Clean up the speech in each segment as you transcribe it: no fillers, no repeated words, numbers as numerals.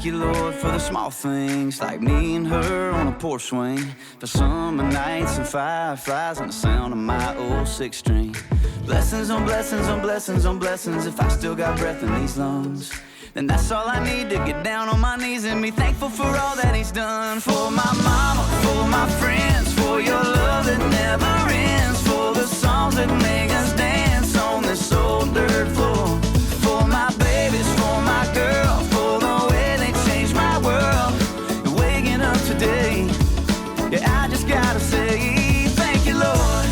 Thank you, Lord, for the small things, like me and her on a porch swing, for summer nights and fireflies and the sound of my old six string. Blessings on blessings on blessings on blessings. If I still got breath in these lungs, then that's all I need to get down on my knees and be thankful for all that he's done. For my mama, for my friends, for your love that never ends, for the songs that make us dance on this old dirt floor. For my babies, for my girl, for the way they changed my world. And waking up today, yeah, I just gotta say thank you, Lord.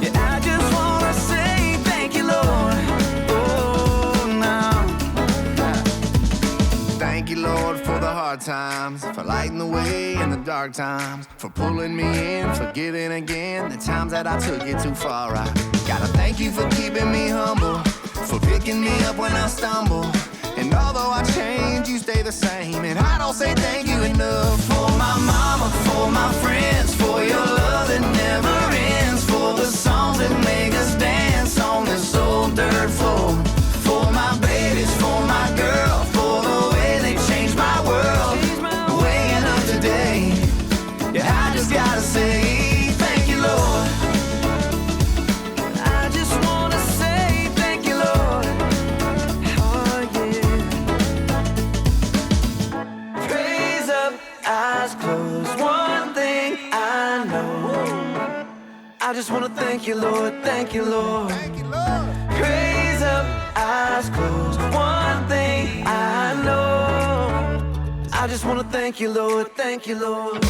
Yeah, I just wanna say thank you, Lord. Oh, now. Thank you, Lord, for the hard times, for lighting the way in the dark times, for pulling me in, for giving again the times that I took it too far. I gotta thank you for keeping me humble, for picking me up when I stumble. And although I change, you stay the same, and I don't say thank you enough. For my mama, for my friends, for your love that never ends, for the songs that make us dance on this old dirt floor. For my babies, for my girl, for the way they changed my world. Waking up today, yeah, I just gotta say thank you, Lord. I just wanna say thank you, Lord. Oh, yeah. Praise up, eyes closed, one thing I know. I just wanna thank you, Lord, thank you, Lord. Thank you, Lord. Praise up, eyes closed, one thing I know. I just wanna thank you, Lord, thank you, Lord.